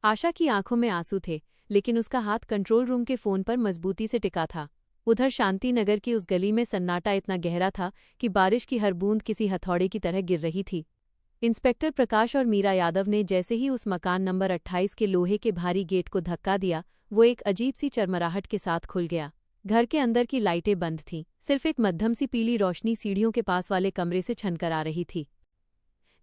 आशा की आंखों में आंसू थे, लेकिन उसका हाथ कंट्रोल रूम के फोन पर मजबूती से टिका था। उधर शांति नगर की उस गली में सन्नाटा इतना गहरा था कि बारिश की हर बूंद किसी हथौड़े की तरह गिर रही थी। इंस्पेक्टर प्रकाश और मीरा यादव ने जैसे ही उस मकान नंबर 28 के लोहे के भारी गेट को धक्का दिया, वो एक अजीब सी चरमराहट के साथ खुल गया। घर के अंदर की लाइटें बंद थीं, सिर्फ एक मध्यम सी पीली रोशनी सीढ़ियों के पास वाले कमरे से छनकर आ रही थी।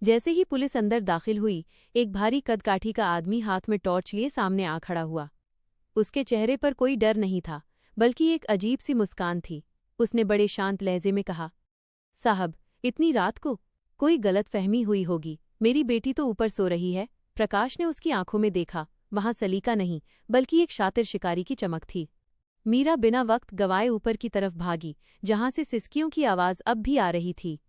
जैसे ही पुलिस अंदर दाखिल हुई, एक भारी कदकाठी का आदमी हाथ में टॉर्च लिए सामने आ खड़ा हुआ। उसके चेहरे पर कोई डर नहीं था, बल्कि एक अजीब सी मुस्कान थी। उसने बड़े शांत लहजे में कहा, साहब, इतनी रात को कोई गलतफहमी हुई होगी, मेरी बेटी तो ऊपर सो रही है। प्रकाश ने उसकी आंखों में देखा, वहां सलीका नहीं, बल्कि एक शातिर शिकारी की चमक थी। मीरा बिना वक्त गवाए ऊपर की तरफ भागी, जहां से सिसकियों की आवाज अब भी आ रही थी।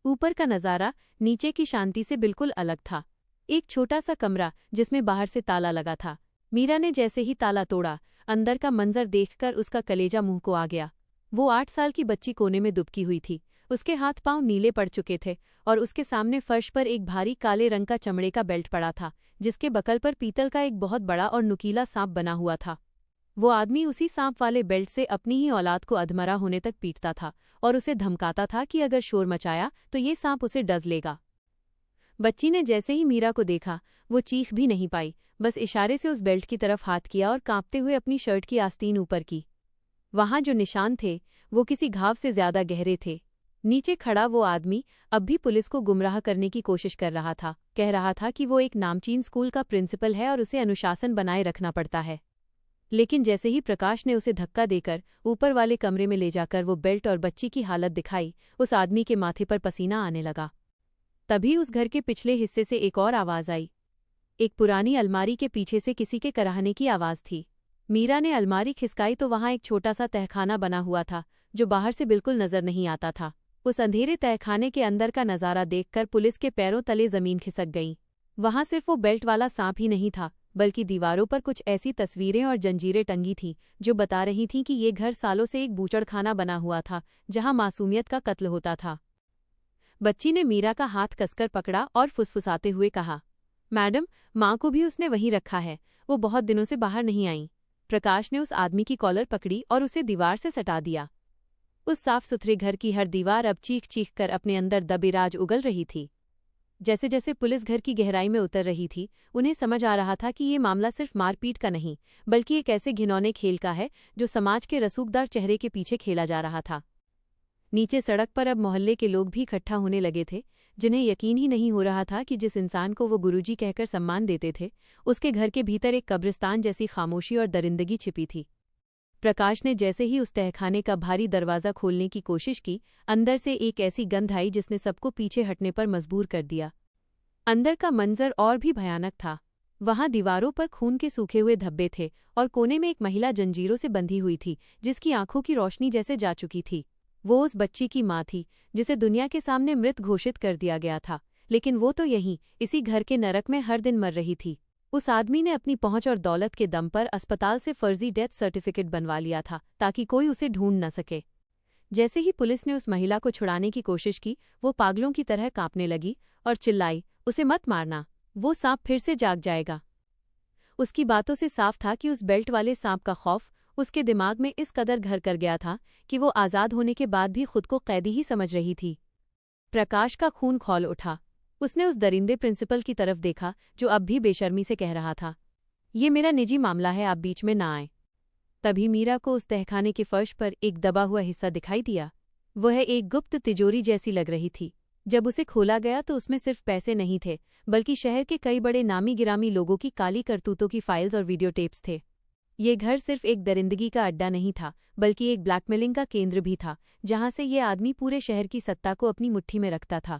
ऊपर का नज़ारा नीचे की शांति से बिल्कुल अलग था। एक छोटा सा कमरा जिसमें बाहर से ताला लगा था। मीरा ने जैसे ही ताला तोड़ा, अंदर का मंजर देखकर उसका कलेजा मुंह को आ गया। वो 8 साल की बच्ची कोने में दुबकी हुई थी। उसके हाथ पांव नीले पड़ चुके थे और उसके सामने फर्श पर एक भारी काले रंग का चमड़े का बेल्ट पड़ा था, जिसके बकल पर पीतल का एक बहुत बड़ा और नुकीला सांप बना हुआ था। वो आदमी उसी सांप वाले बेल्ट से अपनी ही औलाद को अधमरा होने तक पीटता था और उसे धमकाता था कि अगर शोर मचाया तो ये सांप उसे डस लेगा। बच्ची ने जैसे ही मीरा को देखा, वो चीख भी नहीं पाई, बस इशारे से उस बेल्ट की तरफ हाथ किया और कांपते हुए अपनी शर्ट की आस्तीन ऊपर की। वहां जो निशान थे, वो किसी घाव से ज्यादा गहरे थे। नीचे खड़ा वो आदमी अब भी पुलिस को गुमराह करने की कोशिश कर रहा था। कह रहा था कि वो एक नामचीन स्कूल का प्रिंसिपल है और उसे अनुशासन बनाए रखना पड़ता है। लेकिन जैसे ही प्रकाश ने उसे धक्का देकर ऊपर वाले कमरे में ले जाकर वो बेल्ट और बच्ची की हालत दिखाई, उस आदमी के माथे पर पसीना आने लगा। तभी उस घर के पिछले हिस्से से एक और आवाज आई। एक पुरानी अलमारी के पीछे से किसी के कराहने की आवाज थी। मीरा ने अलमारी खिसकाई तो वहां एक छोटा सा तहखाना बना हुआ था, जो बाहर से बिल्कुल नजर नहीं आता था। उस अंधेरे तहखाने के अंदर का नजारा देखकर पुलिस के पैरों तले जमीन खिसक गई। वहां सिर्फ वो बेल्ट वाला सांप ही नहीं था, बल्कि दीवारों पर कुछ ऐसी तस्वीरें और जंजीरें टंगी थीं जो बता रही थीं कि ये घर सालों से एक बूचड़खाना बना हुआ था, जहां मासूमियत का कत्ल होता था। बच्ची ने मीरा का हाथ कसकर पकड़ा और फुसफुसाते हुए कहा, मैडम, माँ को भी उसने वहीं रखा है, वो बहुत दिनों से बाहर नहीं आई। प्रकाश ने उस आदमी की कॉलर पकड़ी और उसे दीवार से सटा दिया। उस साफ सुथरे घर की हर दीवार अब चीख चीख कर अपने अंदर दबे राज उगल रही थी। जैसे जैसे पुलिस घर की गहराई में उतर रही थी, उन्हें समझ आ रहा था कि ये मामला सिर्फ मारपीट का नहीं, बल्कि एक ऐसे घिनौने खेल का है जो समाज के रसूखदार चेहरे के पीछे खेला जा रहा था। नीचे सड़क पर अब मोहल्ले के लोग भी इकट्ठा होने लगे थे, जिन्हें यकीन ही नहीं हो रहा था कि जिस इंसान को वो गुरुजी कहकर सम्मान देते थे, उसके घर के भीतर एक कब्रिस्तान जैसी खामोशी और दरिंदगी छिपी थी। प्रकाश ने जैसे ही उस तहखाने का भारी दरवाज़ा खोलने की कोशिश की, अंदर से एक ऐसी गंध आई जिसने सबको पीछे हटने पर मजबूर कर दिया। अंदर का मंजर और भी भयानक था। वहां दीवारों पर खून के सूखे हुए धब्बे थे और कोने में एक महिला जंजीरों से बंधी हुई थी, जिसकी आंखों की रोशनी जैसे जा चुकी थी। वो उस बच्ची की माँ थी, जिसे दुनिया के सामने मृत घोषित कर दिया गया था, लेकिन वो तो यहीं इसी घर के नरक में हर दिन मर रही थी। उस आदमी ने अपनी पहुंच और दौलत के दम पर अस्पताल से फर्जी डेथ सर्टिफिकेट बनवा लिया था, ताकि कोई उसे ढूंढ न सके। जैसे ही पुलिस ने उस महिला को छुड़ाने की कोशिश की, वो पागलों की तरह कांपने लगी और चिल्लाई, उसे मत मारना, वो सांप फिर से जाग जाएगा। उसकी बातों से साफ था कि उस बेल्ट वाले सांप का खौफ उसके दिमाग में इस कदर घर कर गया था कि वो आज़ाद होने के बाद भी खुद को कैदी ही समझ रही थी। प्रकाश का खून खौल उठा। उसने उस दरिंदे प्रिंसिपल की तरफ देखा, जो अब भी बेशर्मी से कह रहा था, ये मेरा निजी मामला है, आप बीच में ना आए। तभी मीरा को उस तहखाने के फर्श पर एक दबा हुआ हिस्सा दिखाई दिया। वह एक गुप्त तिजोरी जैसी लग रही थी। जब उसे खोला गया तो उसमें सिर्फ पैसे नहीं थे, बल्कि शहर के कई बड़े नामी गिरामी लोगों की काली करतूतों की फाइल्स और वीडियो टेप्स थे। ये घर सिर्फ एक दरिंदगी का अड्डा नहीं था, बल्कि एक ब्लैकमेलिंग का केंद्र भी था, जहां से ये आदमी पूरे शहर की सत्ता को अपनी मुट्ठी में रखता था।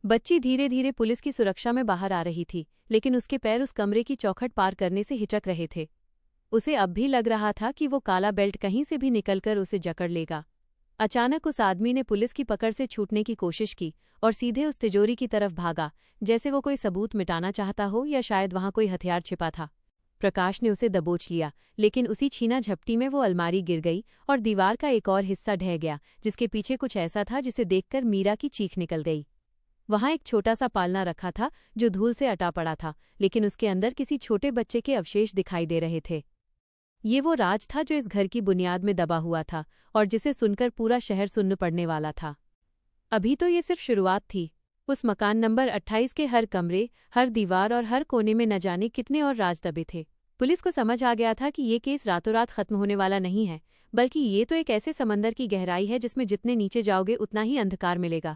बच्ची धीरे धीरे पुलिस की सुरक्षा में बाहर आ रही थी, लेकिन उसके पैर उस कमरे की चौखट पार करने से हिचक रहे थे। उसे अब भी लग रहा था कि वो काला बेल्ट कहीं से भी निकलकर उसे जकड़ लेगा। अचानक उस आदमी ने पुलिस की पकड़ से छूटने की कोशिश की और सीधे उस तिजोरी की तरफ भागा, जैसे वो कोई सबूत मिटाना चाहता हो या शायद वहां कोई हथियार छिपा था। प्रकाश ने उसे दबोच लिया, लेकिन उसी छीना झपटी में वो अलमारी गिर गई और दीवार का एक और हिस्सा ढह गया, जिसके पीछे कुछ ऐसा था जिसे देखकर मीरा की चीख निकल गई। वहां एक छोटा सा पालना रखा था जो धूल से अटा पड़ा था, लेकिन उसके अंदर किसी छोटे बच्चे के अवशेष दिखाई दे रहे थे। ये वो राज था जो इस घर की बुनियाद में दबा हुआ था और जिसे सुनकर पूरा शहर सुन्न पड़ने वाला था। अभी तो ये सिर्फ शुरुआत थी। उस मकान नंबर 28 के हर कमरे, हर दीवार और हर कोने में न जाने कितने और राज दबे थे। पुलिस को समझ आ गया था कि ये केस रातों रात खत्म होने वाला नहीं है, बल्कि ये तो एक ऐसे समंदर की गहराई है जिसमें जितने नीचे जाओगे उतना ही अंधकार मिलेगा।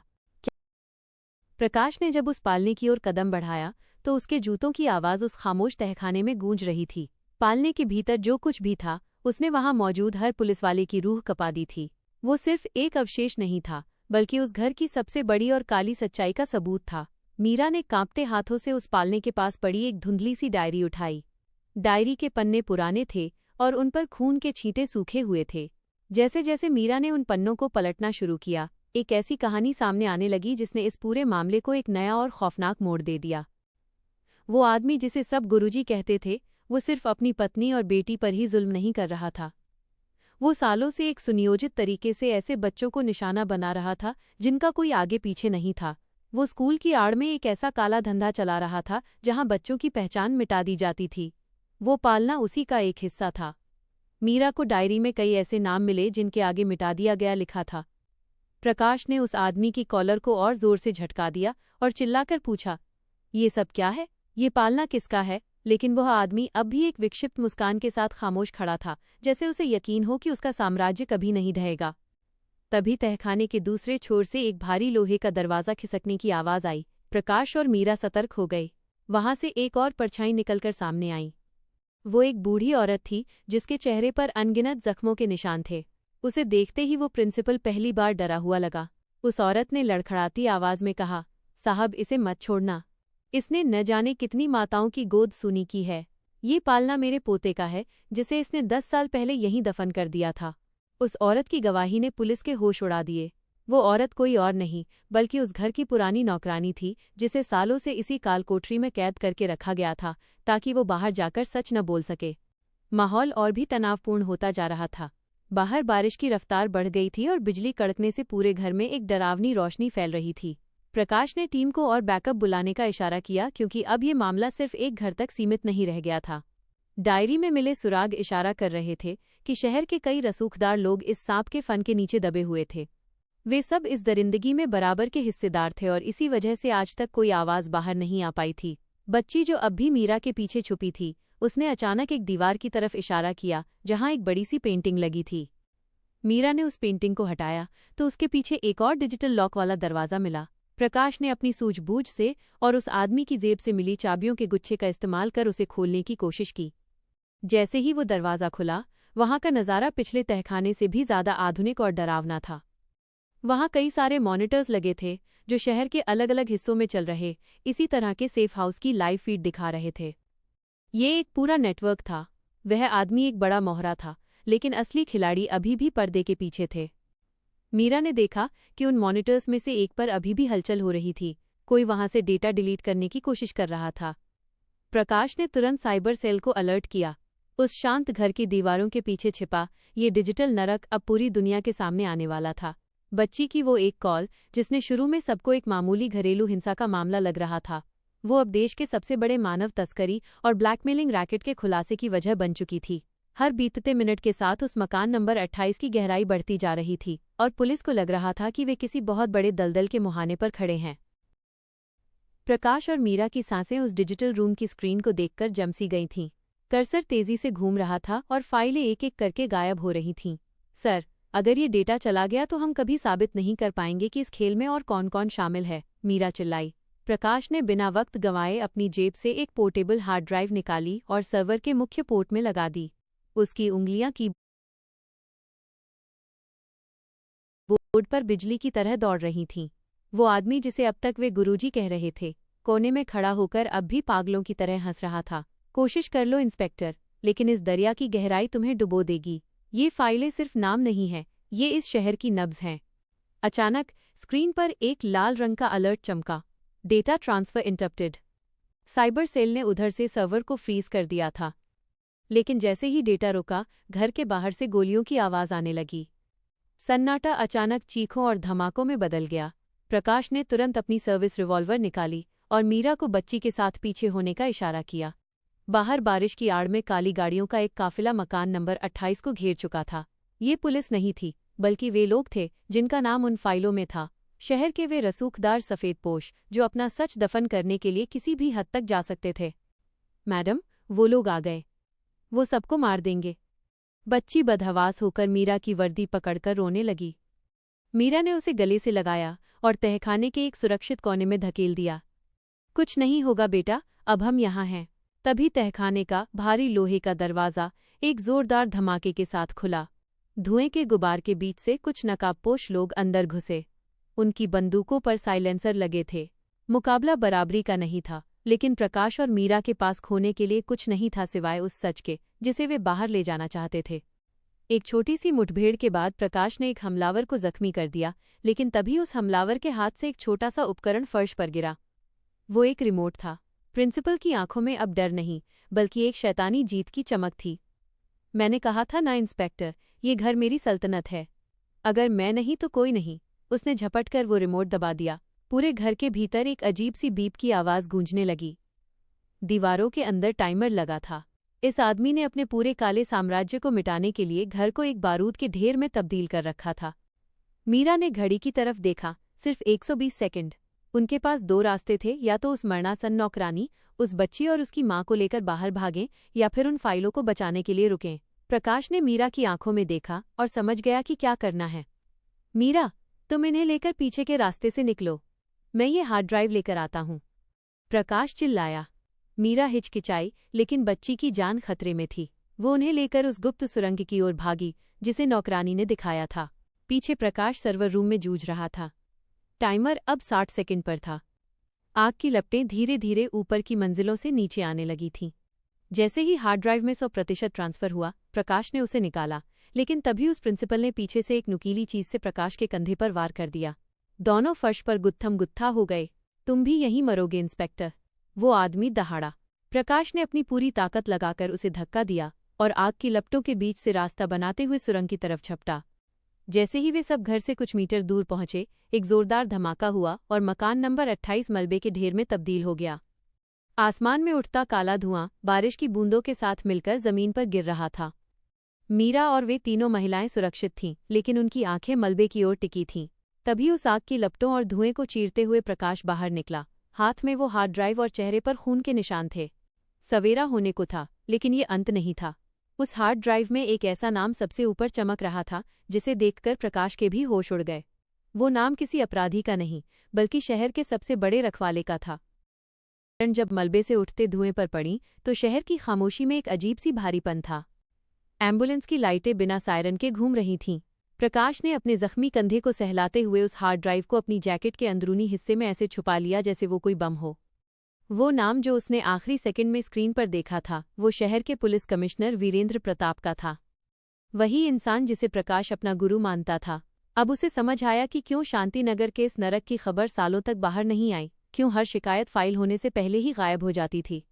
प्रकाश ने जब उस पालने की ओर कदम बढ़ाया तो उसके जूतों की आवाज़ उस खामोश तहखाने में गूंज रही थी। पालने के भीतर जो कुछ भी था उसने वहां मौजूद हर पुलिसवाले की रूह कपा दी थी। वो सिर्फ एक अवशेष नहीं था, बल्कि उस घर की सबसे बड़ी और काली सच्चाई का सबूत था। मीरा ने कांपते हाथों से उस पालने के पास पड़ी एक धुंधली सी डायरी उठाई। डायरी के पन्ने पुराने थे और उन पर खून के छींटे सूखे हुए थे। जैसे जैसे मीरा ने उन पन्नों को पलटना शुरू किया, एक ऐसी कहानी सामने आने लगी जिसने इस पूरे मामले को एक नया और खौफनाक मोड़ दे दिया। वो आदमी जिसे सब गुरुजी कहते थे, वो सिर्फ अपनी पत्नी और बेटी पर ही जुल्म नहीं कर रहा था। वो सालों से एक सुनियोजित तरीके से ऐसे बच्चों को निशाना बना रहा था जिनका कोई आगे पीछे नहीं था। वो स्कूल की आड़ में एक ऐसा काला धंधा चला रहा था जहां बच्चों की पहचान मिटा दी जाती थी। वो पालना उसी का एक हिस्सा था। मीरा को डायरी में कई ऐसे नाम मिले जिनके आगे मिटा दिया गया लिखा था। प्रकाश ने उस आदमी की कॉलर को और जोर से झटका दिया और चिल्लाकर पूछा, ये सब क्या है? ये पालना किसका है? लेकिन वह आदमी अब भी एक विक्षिप्त मुस्कान के साथ खामोश खड़ा था, जैसे उसे यकीन हो कि उसका साम्राज्य कभी नहीं ढहेगा। तभी तहखाने के दूसरे छोर से एक भारी लोहे का दरवाज़ा खिसकने की आवाज़ आई। प्रकाश और मीरा सतर्क हो गए। वहां से एक और परछाई निकलकर सामने आई। वो एक बूढ़ी औरत थी जिसके चेहरे पर अनगिनत जख्मों के निशान थे। उसे देखते ही वो प्रिंसिपल पहली बार डरा हुआ लगा। उस औरत ने लड़खड़ाती आवाज में कहा, साहब इसे मत छोड़ना। इसने न जाने कितनी माताओं की गोद सूनी की है। ये पालना मेरे पोते का है जिसे इसने 10 साल पहले यहीं दफन कर दिया था। उस औरत की गवाही ने पुलिस के होश उड़ा दिए। वो औरत कोई और नहीं बल्कि उस घर की पुरानी नौकरानी थी जिसे सालों से इसी कालकोठरी में कैद करके रखा गया था ताकि वो बाहर जाकर सच न बोल सके। माहौल और भी तनावपूर्ण होता जा रहा था। बाहर बारिश की रफ्तार बढ़ गई थी और बिजली कड़कने से पूरे घर में एक डरावनी रोशनी फैल रही थी। प्रकाश ने टीम को और बैकअप बुलाने का इशारा किया क्योंकि अब ये मामला सिर्फ एक घर तक सीमित नहीं रह गया था। डायरी में मिले सुराग इशारा कर रहे थे कि शहर के कई रसूखदार लोग इस सांप के फन के नीचे दबे हुए थे। वे सब इस दरिंदगी में बराबर के हिस्सेदार थे और इसी वजह से आज तक कोई आवाज़ बाहर नहीं आ पाई थी। बच्ची जो अब भी मीरा के पीछे छुपी थी, उसने अचानक एक दीवार की तरफ इशारा किया जहां एक बड़ी सी पेंटिंग लगी थी। मीरा ने उस पेंटिंग को हटाया तो उसके पीछे एक और डिजिटल लॉक वाला दरवाज़ा मिला। प्रकाश ने अपनी सूझबूझ से और उस आदमी की जेब से मिली चाबियों के गुच्छे का इस्तेमाल कर उसे खोलने की कोशिश की। जैसे ही वो दरवाज़ा खुला, वहां का नज़ारा पिछले तहखाने से भी ज़्यादा आधुनिक और डरावना था। वहां कई सारे मॉनिटर्स लगे थे जो शहर के अलग अलग हिस्सों में चल रहे इसी तरह के सेफ हाउस की लाइव फीड दिखा रहे थे। ये एक पूरा नेटवर्क था। वह आदमी एक बड़ा मोहरा था, लेकिन असली खिलाड़ी अभी भी पर्दे के पीछे थे। मीरा ने देखा कि उन मॉनिटर्स में से एक पर अभी भी हलचल हो रही थी। कोई वहां से डेटा डिलीट करने की कोशिश कर रहा था। प्रकाश ने तुरंत साइबर सेल को अलर्ट किया। उस शांत घर की दीवारों के पीछे छिपा ये डिजिटल नरक अब पूरी दुनिया के सामने आने वाला था। बच्ची की वो एक कॉल, जिसने शुरू में सबको एक मामूली घरेलू हिंसा का मामला लग रहा था, वो अब देश के सबसे बड़े मानव तस्करी और ब्लैकमेलिंग रैकेट के खुलासे की वजह बन चुकी थी। हर बीतते मिनट के साथ उस मकान नंबर 28 की गहराई बढ़ती जा रही थी और पुलिस को लग रहा था कि वे किसी बहुत बड़े दलदल के मुहाने पर खड़े हैं। प्रकाश और मीरा की सांसें उस डिजिटल रूम की स्क्रीन को देखकर जम सी गई थीं। कर्सर तेजी से घूम रहा था और फाइलें एक एक करके गायब हो रही थीं। सर, अगर ये डेटा चला गया तो हम कभी साबित नहीं कर पाएंगे कि इस खेल में और कौन कौन शामिल है, मीरा चिल्लाई। प्रकाश ने बिना वक्त गंवाए अपनी जेब से एक पोर्टेबल हार्ड ड्राइव निकाली और सर्वर के मुख्य पोर्ट में लगा दी। उसकी उंगलियां कीबोर्ड पर बिजली की तरह दौड़ रही थीं। वो आदमी जिसे अब तक वे गुरुजी कह रहे थे, कोने में खड़ा होकर अब भी पागलों की तरह हंस रहा था। कोशिश कर लो इंस्पेक्टर, लेकिन इस दरिया की गहराई तुम्हें डुबो देगी। ये फाइलें सिर्फ नाम नहीं हैं, ये इस शहर की नब्ज हैं। अचानक स्क्रीन पर एक लाल रंग का अलर्ट चमका। Data transfer interrupted. Cyber cell ने उधर से सर्वर को फ्रीज कर दिया था। लेकिन जैसे ही डेटा रुका, घर के बाहर से गोलियों की आवाज़ आने लगी। सन्नाटा अचानक चीखों और धमाकों में बदल गया। प्रकाश ने तुरंत अपनी सर्विस रिवॉल्वर निकाली और मीरा को बच्ची के साथ पीछे होने का इशारा किया। बाहर बारिश की आड़ में काली गाड़ियों का एक काफिला मकान नंबर 28 को घेर चुका था। ये पुलिस नहीं थी, बल्कि वे लोग थे जिनका नाम उन फाइलों में था। शहर के वे रसूखदार सफ़ेदपोश जो अपना सच दफन करने के लिए किसी भी हद तक जा सकते थे। मैडम, वो लोग आ गए। वो सबको मार देंगे। बच्ची बदहवास होकर मीरा की वर्दी पकड़कर रोने लगी। मीरा ने उसे गले से लगाया और तहखाने के एक सुरक्षित कोने में धकेल दिया। कुछ नहीं होगा बेटा, अब हम यहाँ हैं। तभी तहखाने का भारी लोहे का दरवाज़ा एक जोरदार धमाके के साथ खुला। धुएं के गुबार के बीच से कुछ नकाबपोश लोग अंदर घुसे। उनकी बंदूकों पर साइलेंसर लगे थे। मुकाबला बराबरी का नहीं था, लेकिन प्रकाश और मीरा के पास खोने के लिए कुछ नहीं था सिवाय उस सच के जिसे वे बाहर ले जाना चाहते थे। एक छोटी सी मुठभेड़ के बाद प्रकाश ने एक हमलावर को जख्मी कर दिया, लेकिन तभी उस हमलावर के हाथ से एक छोटा सा उपकरण फर्श पर गिरा। वो एक रिमोट था। प्रिंसिपल की आंखों में अब डर नहीं, बल्कि एक शैतानी जीत की चमक थी। मैंने कहा था ना इंस्पेक्टर, ये घर मेरी सल्तनत है। अगर मैं नहीं तो कोई नहीं। उसने झपटकर वो रिमोट दबा दिया। पूरे घर के भीतर एक अजीब सी बीप की आवाज़ गूंजने लगी। दीवारों के अंदर टाइमर लगा था। इस आदमी ने अपने पूरे काले साम्राज्य को मिटाने के लिए घर को एक बारूद के ढेर में तब्दील कर रखा था। मीरा ने घड़ी की तरफ देखा। सिर्फ 120 सेकंड। उनके पास दो रास्ते थे, या तो उस मरणासन नौकरानी, उस बच्ची और उसकी मां को लेकर बाहर भागें, या फिर उन फाइलों को बचाने के लिए रुकें। प्रकाश ने मीरा की आंखों में देखा और समझ गया कि क्या करना है। मीरा, तुम इन्हें लेकर पीछे के रास्ते से निकलो। मैं ये हार्ड ड्राइव लेकर आता हूँ। प्रकाश चिल्लाया। मीरा हिचकिचाई, लेकिन बच्ची की जान खतरे में थी। वो उन्हें लेकर उस गुप्त सुरंग की ओर भागी जिसे नौकरानी ने दिखाया था। पीछे प्रकाश सर्वर रूम में जूझ रहा था। टाइमर अब 60 सेकंड पर था। आग की लपटें धीरे धीरे ऊपर की मंजिलों से नीचे आने लगी थीं। जैसे ही हार्ड ड्राइव में 100% ट्रांसफर हुआ, प्रकाश ने उसे निकाला, लेकिन तभी उस प्रिंसिपल ने पीछे से एक नुकीली चीज से प्रकाश के कंधे पर वार कर दिया। दोनों फर्श पर गुत्थम गुत्था हो गए। तुम भी यहीं मरोगे इंस्पेक्टर। वो आदमी दहाड़ा। प्रकाश ने अपनी पूरी ताकत लगाकर उसे धक्का दिया और आग की लपटों के बीच से रास्ता बनाते हुए सुरंग की तरफ झपटा। जैसे ही वे सब घर से कुछ मीटर दूर पहुंचे, एक जोरदार धमाका हुआ और मकान नंबर 28 मलबे के ढेर में तब्दील हो गया। आसमान में उठता काला धुआं बारिश की बूंदों के साथ मिलकर जमीन पर गिर रहा था। मीरा और वे तीनों महिलाएं सुरक्षित थीं, लेकिन उनकी आंखें मलबे की ओर टिकी थीं। तभी उस आग की लपटों और धुएं को चीरते हुए प्रकाश बाहर निकला। हाथ में वो हार्ड ड्राइव और चेहरे पर खून के निशान थे। सवेरा होने को था, लेकिन ये अंत नहीं था। उस हार्ड ड्राइव में एक ऐसा नाम सबसे ऊपर चमक रहा था जिसे देखकर प्रकाश के भी होश उड़ गए। वो नाम किसी अपराधी का नहीं, बल्कि शहर के सबसे बड़े रखवाले का था। जब मलबे से उठते धुएं पर पड़ी तो शहर की खामोशी में एक अजीब सी भारीपन था। एम्बुलेंस की लाइटें बिना सायरन के घूम रही थीं। प्रकाश ने अपने जख्मी कंधे को सहलाते हुए उस हार्ड ड्राइव को अपनी जैकेट के अंदरूनी हिस्से में ऐसे छुपा लिया जैसे वो कोई बम हो। वो नाम जो उसने आखिरी सेकंड में स्क्रीन पर देखा था, वो शहर के पुलिस कमिश्नर वीरेंद्र प्रताप का था। वही इंसान जिसे प्रकाश अपना गुरु मानता था। अब उसे समझ आया कि क्यों शांतिनगर के इस नरक की खबर सालों तक बाहर नहीं आई, क्यों हर शिकायत फाइल होने से पहले ही गायब हो जाती थी।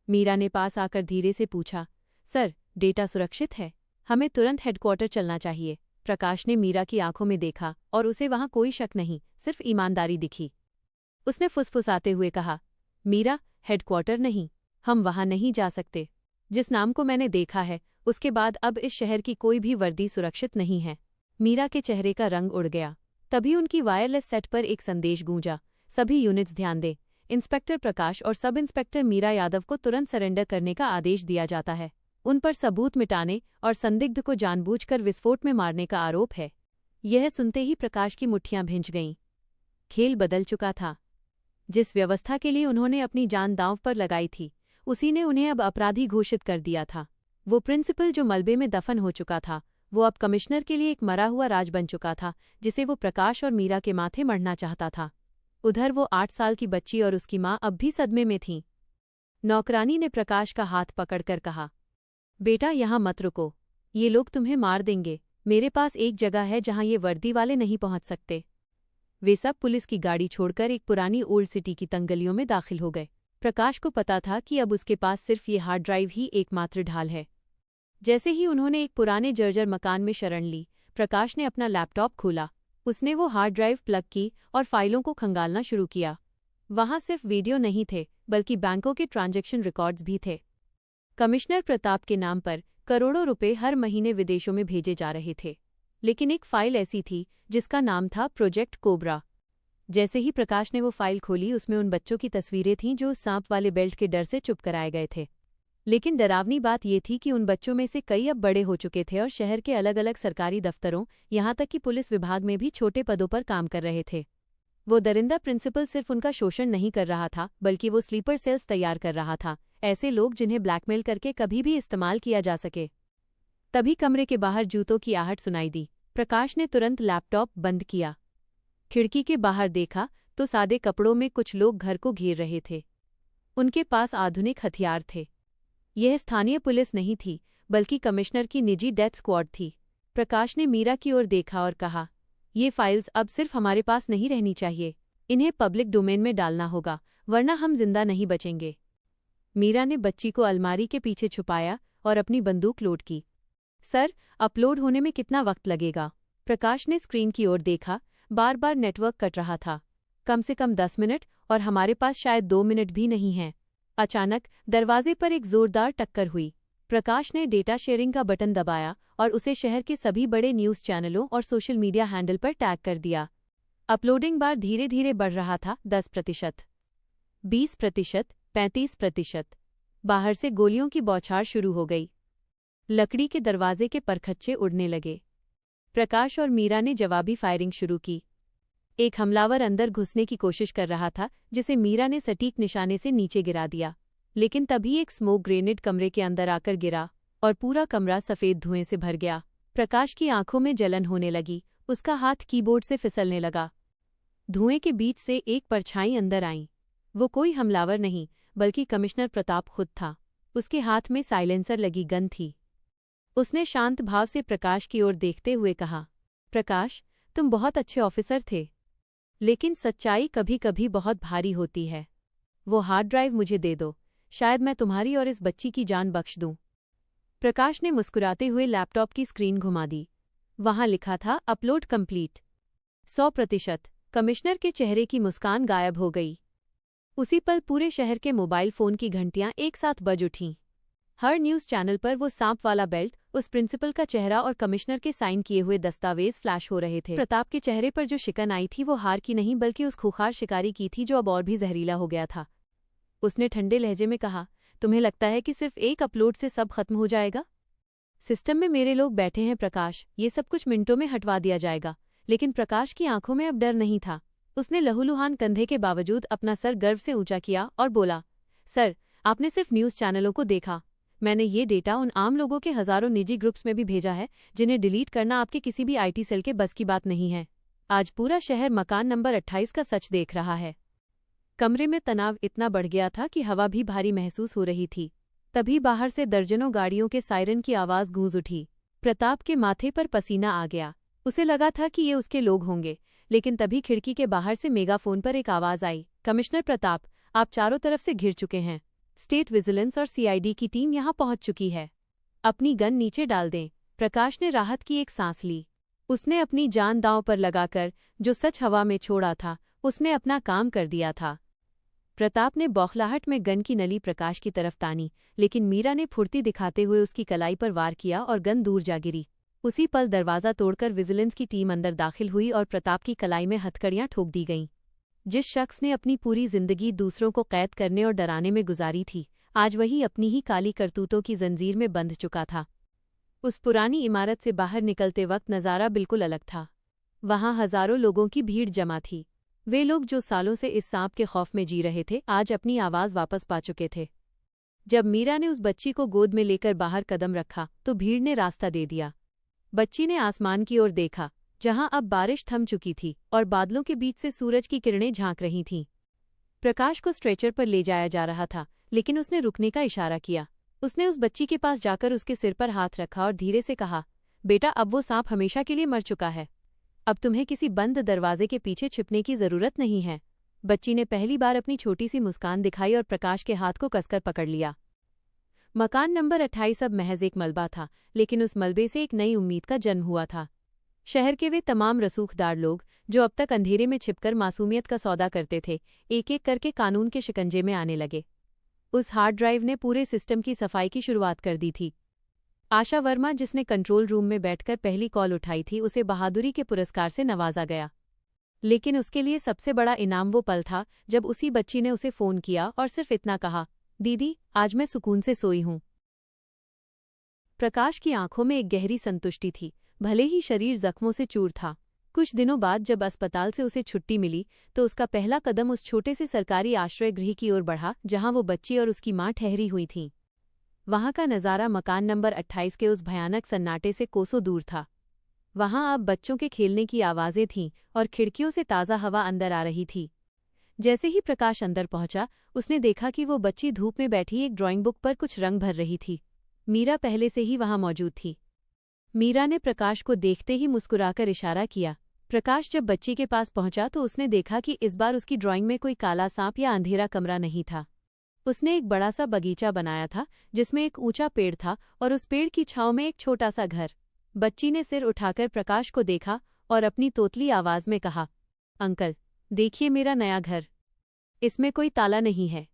मीरा ने पास आकर धीरे से पूछा, सर, डेटा सुरक्षित है? हमें तुरंत हेडक्वार्टर चलना चाहिए। प्रकाश ने मीरा की आंखों में देखा और उसे वहां कोई शक नहीं, सिर्फ ईमानदारी दिखी। उसने फुसफुसाते हुए कहा, मीरा, हेडक्वार्टर नहीं, हम वहां नहीं जा सकते। जिस नाम को मैंने देखा है, उसके बाद अब इस शहर की कोई भी वर्दी सुरक्षित नहीं है। मीरा के चेहरे का रंग उड़ गया। तभी उनकी वायरलेस सेट पर एक संदेश गूंजा, सभी यूनिट्स ध्यान दें, इंस्पेक्टर प्रकाश और सब इंस्पेक्टर मीरा यादव को तुरंत सरेंडर करने का आदेश दिया जाता है। उन पर सबूत मिटाने और संदिग्ध को जानबूझकर विस्फोट में मारने का आरोप है। यह सुनते ही प्रकाश की मुट्ठियां भिंच गईं। खेल बदल चुका था। जिस व्यवस्था के लिए उन्होंने अपनी जान दांव पर लगाई थी, उसी ने उन्हें अब अपराधी घोषित कर दिया था। वो प्रिंसिपल जो मलबे में दफन हो चुका था, वो अब कमिश्नर के लिए एक मरा हुआ राज बन चुका था, जिसे वो प्रकाश और मीरा के माथे मढ़ना चाहता था। उधर वो 8 साल की बच्ची और उसकी माँ अब भी सदमे में थीं। नौकरानी ने प्रकाश का हाथ पकड़कर कहा, बेटा, यहाँ मत रुको, ये लोग तुम्हें मार देंगे। मेरे पास एक जगह है जहाँ ये वर्दी वाले नहीं पहुँच सकते। वे सब पुलिस की गाड़ी छोड़कर एक पुरानी ओल्ड सिटी की तंगलियों में दाखिल हो गए। प्रकाश को पता था कि अब उसके पास सिर्फ ये हार्ड ड्राइव ही एकमात्र ढाल है। जैसे ही उन्होंने एक पुराने जर्जर मकान में शरण ली, प्रकाश ने अपना लैपटॉप खोला। उसने वो हार्ड ड्राइव प्लग की और फाइलों को खंगालना शुरू किया। वहां सिर्फ वीडियो नहीं थे, बल्कि बैंकों के ट्रांजैक्शन रिकॉर्ड्स भी थे। कमिश्नर प्रताप के नाम पर करोड़ों रुपए हर महीने विदेशों में भेजे जा रहे थे। लेकिन एक फाइल ऐसी थी जिसका नाम था प्रोजेक्ट कोबरा। जैसे ही प्रकाश ने वो फाइल खोली, उसमें उन बच्चों की तस्वीरें थीं जो सांप वाले बेल्ट के डर से चुप कराए गए थे। लेकिन डरावनी बात ये थी कि उन बच्चों में से कई अब बड़े हो चुके थे और शहर के अलग अलग सरकारी दफ्तरों, यहाँ तक कि पुलिस विभाग में भी छोटे पदों पर काम कर रहे थे। वो दरिंदा प्रिंसिपल सिर्फ उनका शोषण नहीं कर रहा था, बल्कि वो स्लीपर सेल्स तैयार कर रहा था, ऐसे लोग जिन्हें ब्लैकमेल करके कभी भी इस्तेमाल किया जा सके। तभी कमरे के बाहर जूतों की आहट सुनाई दी। प्रकाश ने तुरंत लैपटॉप बंद किया। खिड़की के बाहर देखा तो सादे कपड़ों में कुछ लोग घर को घेर रहे थे। उनके पास आधुनिक हथियार थे। यह स्थानीय पुलिस नहीं थी, बल्कि कमिश्नर की निजी डेथ स्क्वाड थी। प्रकाश ने मीरा की ओर देखा और कहा, ये फाइल्स अब सिर्फ हमारे पास नहीं रहनी चाहिए, इन्हें पब्लिक डोमेन में डालना होगा, वरना हम जिंदा नहीं बचेंगे। मीरा ने बच्ची को अलमारी के पीछे छुपाया और अपनी बंदूक लोड की। सर, अपलोड होने में कितना वक्त लगेगा? प्रकाश ने स्क्रीन की ओर देखा। बार बार नेटवर्क कट रहा था। कम से कम 10 मिनट, और हमारे पास शायद 2 मिनट भी नहीं हैं। अचानक दरवाजे पर एक जोरदार टक्कर हुई। प्रकाश ने डेटा शेयरिंग का बटन दबाया और उसे शहर के सभी बड़े न्यूज़ चैनलों और सोशल मीडिया हैंडल पर टैग कर दिया। अपलोडिंग बार धीरे धीरे बढ़ रहा था। 10%, 20%, 35%। बाहर से गोलियों की बौछार शुरू हो गई। लकड़ी के दरवाजे के परखच्चे उड़ने लगे। प्रकाश और मीरा ने जवाबी फायरिंग शुरू की। एक हमलावर अंदर घुसने की कोशिश कर रहा था, जिसे मीरा ने सटीक निशाने से नीचे गिरा दिया। लेकिन तभी एक स्मोक ग्रेनेड कमरे के अंदर आकर गिरा और पूरा कमरा सफेद धुएं से भर गया। प्रकाश की आंखों में जलन होने लगी। उसका हाथ कीबोर्ड से फिसलने लगा। धुएं के बीच से एक परछाई अंदर आई। वो कोई हमलावर नहीं, बल्कि कमिश्नर प्रताप खुद था। उसके हाथ में साइलेंसर लगी गन थी। उसने शांत भाव से प्रकाश की ओर देखते हुए कहा, प्रकाश, तुम बहुत अच्छे ऑफिसर थे, लेकिन सच्चाई कभी कभी बहुत भारी होती है। वो हार्ड ड्राइव मुझे दे दो, शायद मैं तुम्हारी और इस बच्ची की जान बख्श दूं। प्रकाश ने मुस्कुराते हुए लैपटॉप की स्क्रीन घुमा दी। वहां लिखा था, अपलोड कंप्लीट। 100%। कमिश्नर के चेहरे की मुस्कान गायब हो गई। उसी पल पूरे शहर के मोबाइल फोन की घंटियां एक साथ बज उठीं। हर न्यूज़ चैनल पर वो सांप वाला बेल्ट, उस प्रिंसिपल का चेहरा और कमिश्नर के साइन किए हुए दस्तावेज फ्लैश हो रहे थे। प्रताप के चेहरे पर जो शिकन आई थी वो हार की नहीं, बल्कि उस खूंखार शिकारी की थी जो अब और भी जहरीला हो गया था। उसने ठंडे लहजे में कहा, तुम्हें लगता है कि सिर्फ एक अपलोड से सब खत्म हो जाएगा? सिस्टम में मेरे लोग बैठे हैं प्रकाश, ये सब कुछ मिनटों में हटवा दिया जाएगा। लेकिन प्रकाश की आंखों में अब डर नहीं था। उसने लहूलुहान कंधे के बावजूद अपना सर गर्व से ऊंचा किया और बोला, सर, आपने सिर्फ न्यूज़ चैनलों को देखा, मैंने ये डेटा उन आम लोगों के हजारों निजी ग्रुप्स में भी भेजा है, जिन्हें डिलीट करना आपके किसी भी आईटी सेल के बस की बात नहीं है। आज पूरा शहर मकान नंबर 28 का सच देख रहा है। कमरे में तनाव इतना बढ़ गया था कि हवा भी भारी महसूस हो रही थी। तभी बाहर से दर्जनों गाड़ियों के सायरन की आवाज गूंज उठी। प्रताप के माथे पर पसीना आ गया। उसे लगा था कि ये उसके लोग होंगे, लेकिन तभी खिड़की के बाहर से मेगाफोन पर एक आवाज आई, कमिश्नर प्रताप, आप चारों तरफ से घिर चुके हैं। स्टेट विजिलेंस और सीआईडी की टीम यहां पहुंच चुकी है। अपनी गन नीचे डाल दें। प्रकाश ने राहत की एक सांस ली। उसने अपनी जान दांव पर लगाकर जो सच हवा में छोड़ा था, उसने अपना काम कर दिया था। प्रताप ने बौखलाहट में गन की नली प्रकाश की तरफ तानी, लेकिन मीरा ने फुर्ती दिखाते हुए उसकी कलाई पर वार किया और गन दूर जा गिरी। उसी पल दरवाज़ा तोड़कर विजिलेंस की टीम अंदर दाखिल हुई और प्रताप की कलाई में हथकड़ियां ठोक दी गईं। जिस शख्स ने अपनी पूरी जिंदगी दूसरों को कैद करने और डराने में गुजारी थी, आज वही अपनी ही काली करतूतों की जंजीर में बंध चुका था। उस पुरानी इमारत से बाहर निकलते वक्त नज़ारा बिल्कुल अलग था। वहां हजारों लोगों की भीड़ जमा थी। वे लोग जो सालों से इस सांप के खौफ में जी रहे थे, आज अपनी आवाज़ वापस पा चुके थे। जब मीरा ने उस बच्ची को गोद में लेकर बाहर कदम रखा, तो भीड़ ने रास्ता दे दिया। बच्ची ने आसमान की ओर देखा, जहां अब बारिश थम चुकी थी और बादलों के बीच से सूरज की किरणें झांक रही थीं। प्रकाश को स्ट्रेचर पर ले जाया जा रहा था, लेकिन उसने रुकने का इशारा किया। उसने उस बच्ची के पास जाकर उसके सिर पर हाथ रखा और धीरे से कहा, बेटा, अब वो सांप हमेशा के लिए मर चुका है। अब तुम्हें किसी बंद दरवाजे के पीछे छिपने की जरूरत नहीं है। बच्ची ने पहली बार अपनी छोटी सी मुस्कान दिखाई और प्रकाश के हाथ को कसकर पकड़ लिया। मकान नंबर 28 अब महज एक मलबा था, लेकिन उस मलबे से एक नई उम्मीद का जन्म हुआ था। शहर के वे तमाम रसूखदार लोग जो अब तक अंधेरे में छिपकर मासूमियत का सौदा करते थे, एक एक करके कानून के शिकंजे में आने लगे। उस हार्ड ड्राइव ने पूरे सिस्टम की सफाई की शुरुआत कर दी थी। आशा वर्मा, जिसने कंट्रोल रूम में बैठकर पहली कॉल उठाई थी, उसे बहादुरी के पुरस्कार से नवाजा गया। लेकिन उसके लिए सबसे बड़ा इनाम वो पल था जब उसी बच्ची ने उसे फोन किया और सिर्फ इतना कहा, दीदी, आज मैं सुकून से सोई हूं। प्रकाश की आंखों में एक गहरी संतुष्टि थी, भले ही शरीर जख्मों से चूर था। कुछ दिनों बाद जब अस्पताल से उसे छुट्टी मिली तो उसका पहला कदम उस छोटे से सरकारी आश्रय गृह की ओर बढ़ा जहां वो बच्ची और उसकी मां ठहरी हुई थीं। वहां का नज़ारा मकान नंबर 28 के उस भयानक सन्नाटे से कोसों दूर था। वहां अब बच्चों के खेलने की आवाज़ें थीं और खिड़कियों से ताज़ा हवा अंदर आ रही थी। जैसे ही प्रकाश अंदर पहुंचा, उसने देखा कि वो बच्ची धूप में बैठी एक ड्राइंग बुक पर कुछ रंग भर रही थी। मीरा पहले से ही वहां मौजूद थी। मीरा ने प्रकाश को देखते ही मुस्कुराकर इशारा किया। प्रकाश जब बच्ची के पास पहुंचा तो उसने देखा कि इस बार उसकी ड्राइंग में कोई काला सांप या अंधेरा कमरा नहीं था। उसने एक बड़ा सा बगीचा बनाया था जिसमें एक ऊंचा पेड़ था और उस पेड़ की छांव में एक छोटा सा घर। बच्ची ने सिर उठाकर प्रकाश को देखा और अपनी तोतली आवाज में कहा, अंकल, देखिए मेरा नया घर। इसमें कोई ताला नहीं है।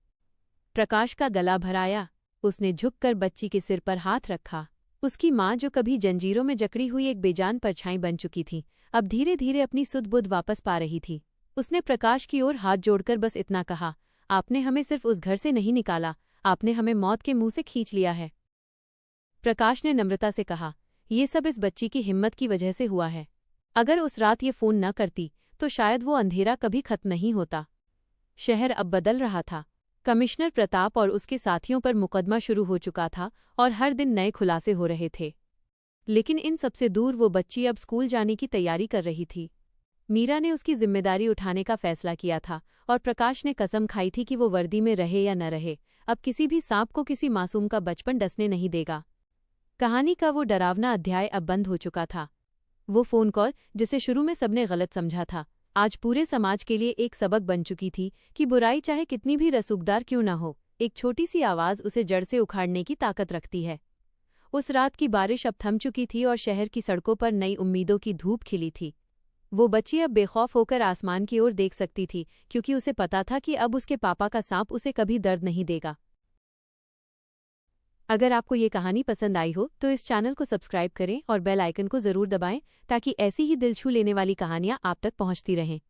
प्रकाश का गला भर आया। उसने झुककर बच्ची के सिर पर हाथ रखा। उसकी माँ, जो कभी जंजीरों में जकड़ी हुई एक बेजान परछाई बन चुकी थी, अब धीरे धीरे अपनी सुध-बुध वापस पा रही थी। उसने प्रकाश की ओर हाथ जोड़कर बस इतना कहा, आपने हमें सिर्फ उस घर से नहीं निकाला, आपने हमें मौत के मुंह से खींच लिया है। प्रकाश ने नम्रता से कहा, ये सब इस बच्ची की हिम्मत की वजह से हुआ है। अगर उस रात ये फोन न करती तो शायद वो अंधेरा कभी खत्म नहीं होता। शहर अब बदल रहा था। कमिश्नर प्रताप और उसके साथियों पर मुकदमा शुरू हो चुका था और हर दिन नए खुलासे हो रहे थे। लेकिन इन सबसे दूर वो बच्ची अब स्कूल जाने की तैयारी कर रही थी। मीरा ने उसकी जिम्मेदारी उठाने का फैसला किया था और प्रकाश ने कसम खाई थी कि वो वर्दी में रहे या न रहे, अब किसी भी सांप को किसी मासूम का बचपन डसने नहीं देगा। कहानी का वो डरावना अध्याय अब बंद हो चुका था। वो फोन कॉल, जिसे शुरू में सबने गलत समझा था, आज पूरे समाज के लिए एक सबक बन चुकी थी कि बुराई चाहे कितनी भी रसूखदार क्यों न हो, एक छोटी सी आवाज़ उसे जड़ से उखाड़ने की ताकत रखती है। उस रात की बारिश अब थम चुकी थी और शहर की सड़कों पर नई उम्मीदों की धूप खिली थी। वो बच्ची अब बेखौफ होकर आसमान की ओर देख सकती थी, क्योंकि उसे पता था कि अब उसके पापा का सांप उसे कभी दर्द नहीं देगा। अगर आपको ये कहानी पसंद आई हो तो इस चैनल को सब्सक्राइब करें और बेल आइकन को ज़रूर दबाएं ताकि ऐसी ही दिल छू लेने वाली कहानियां आप तक पहुंचती रहें।